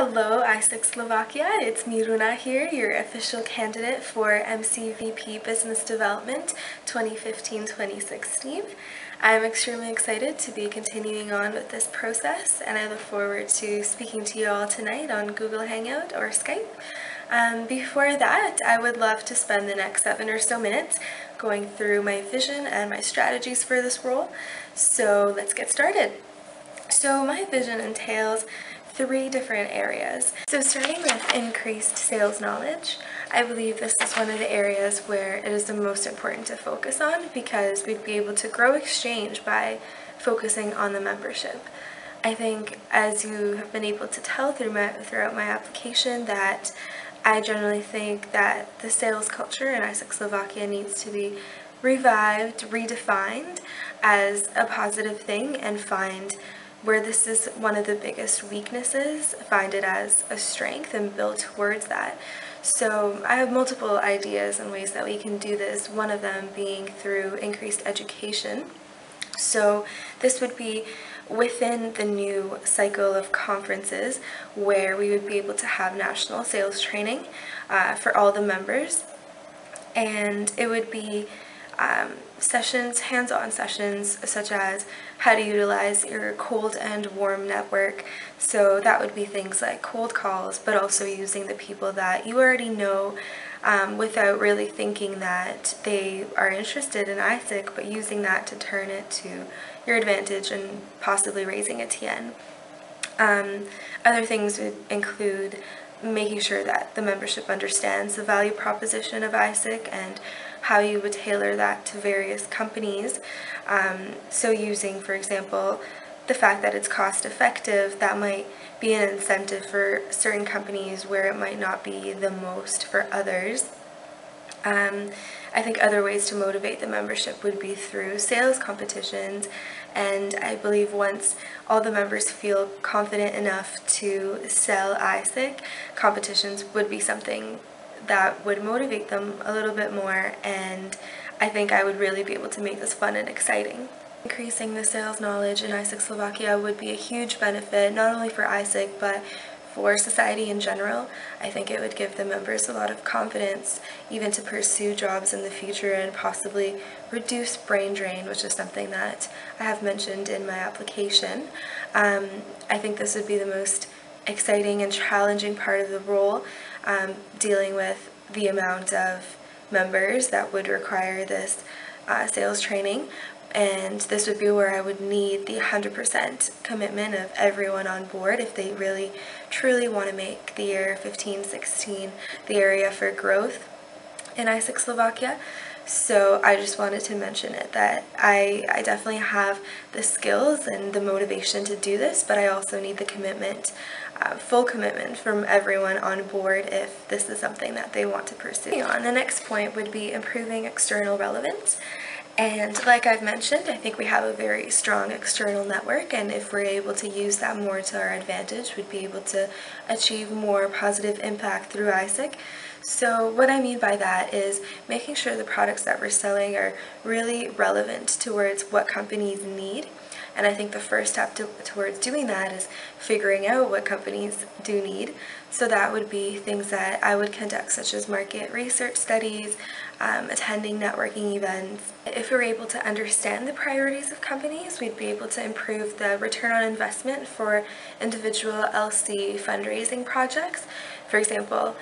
Hello, AIESEC Slovakia. It's me, Runa here, your official candidate for MCVP Business Development 2015-2016. I'm extremely excited to be continuing on with this process, and I look forward to speaking to you all tonight on Google Hangout or Skype. Before that, I would love to spend the next 7 or so minutes going through my vision and my strategies for this role. So let's get started. So my vision entails 3 different areas. So starting with increased sales knowledge, I believe this is one of the areas where it is the most important to focus on because we'd be able to grow exchange by focusing on the membership. I think, as you have been able to tell throughout my application, that I generally think that the sales culture in AIESEC Slovakia needs to be revived, redefined as a positive thing, and find where this is one of the biggest weaknesses, find it as a strength and build towards that. So I have multiple ideas and ways that we can do this, one of them being through increased education. So this would be within the new cycle of conferences where we would be able to have national sales training for all the members, and it would be sessions, hands-on sessions, such as how to utilize your cold and warm network. So that would be things like cold calls, but also using the people that you already know without really thinking that they are interested in AIESEC, but using that to turn it to your advantage and possibly raising a TN. Other things would include making sure that the membership understands the value proposition of AIESEC and how you would tailor that to various companies. So using, for example, the fact that it's cost effective, that might be an incentive for certain companies where it might not be the most for others. I think other ways to motivate the membership would be through sales competitions, and I believe once all the members feel confident enough to sell AIESEC, competitions would be something that would motivate them a little bit more, and I think I would really be able to make this fun and exciting. Increasing the sales knowledge in AIESEC Slovakia would be a huge benefit, not only for AIESEC, but for society in general. I think it would give the members a lot of confidence even to pursue jobs in the future and possibly reduce brain drain, which is something that I have mentioned in my application. I think this would be the most exciting and challenging part of the role, dealing with the amount of members that would require this sales training. And this would be where I would need the 100% commitment of everyone on board if they really truly want to make the year 15-16 the area for growth in AIESEC Slovakia. So I just wanted to mention it, that I definitely have the skills and the motivation to do this, but I also need the commitment, full commitment from everyone on board if this is something that they want to pursue. The next point would be improving external relevance. And like I've mentioned, I think we have a very strong external network, and if we're able to use that more to our advantage, we'd be able to achieve more positive impact through AIESEC. So what I mean by that is making sure the products that we're selling are really relevant towards what companies need. And I think the first step towards doing that is figuring out what companies do need. So that would be things that I would conduct, such as market research studies, attending networking events. If we're able to understand the priorities of companies, we'd be able to improve the return on investment for individual LC fundraising projects. For example,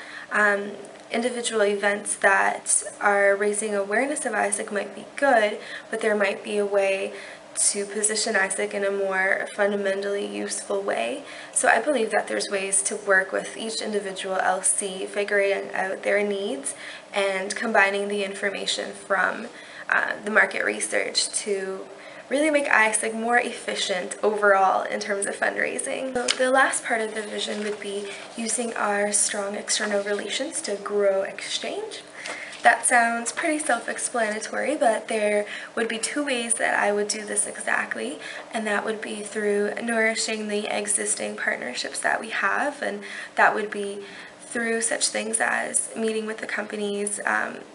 individual events that are raising awareness of AIESEC might be good, but there might be a way to position AIESEC in a more fundamentally useful way. So I believe that there's ways to work with each individual LC, figuring out their needs and combining the information from the market research to really make AIESEC more efficient overall in terms of fundraising. So the last part of the vision would be using our strong external relations to grow exchange. That sounds pretty self-explanatory, but there would be 2 ways that I would do this exactly, and that would be through nourishing the existing partnerships that we have, and that would be through such things as meeting with the companies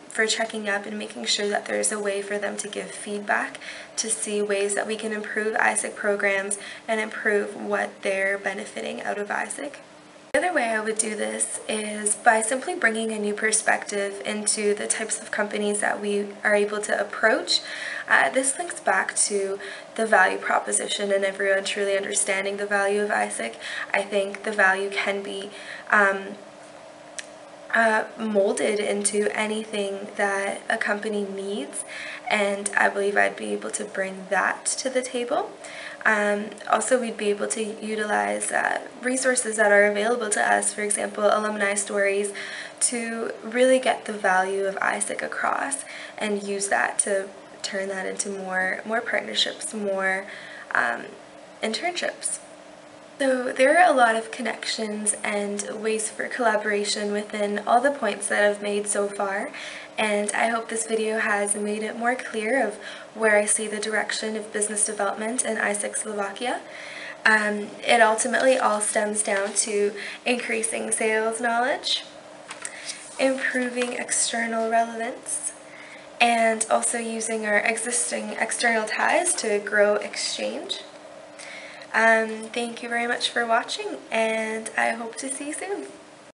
for checking up and making sure that there's a way for them to give feedback to see ways that we can improve AIESEC programs and improve what they're benefiting out of AIESEC. The other way I would do this is by simply bringing a new perspective into the types of companies that we are able to approach. This links back to the value proposition and everyone truly understanding the value of AIESEC. I think the value can be molded into anything that a company needs, and I believe I'd be able to bring that to the table. Also, we'd be able to utilize resources that are available to us, for example, alumni stories, to really get the value of AIESEC across and use that to turn that into more partnerships, more internships. So there are a lot of connections and ways for collaboration within all the points that I've made so far, and I hope this video has made it more clear of where I see the direction of business development in AIESEC Slovakia. It ultimately all stems down to increasing sales knowledge, improving external relevance, and also using our existing external ties to grow exchange. Thank you very much for watching, and I hope to see you soon.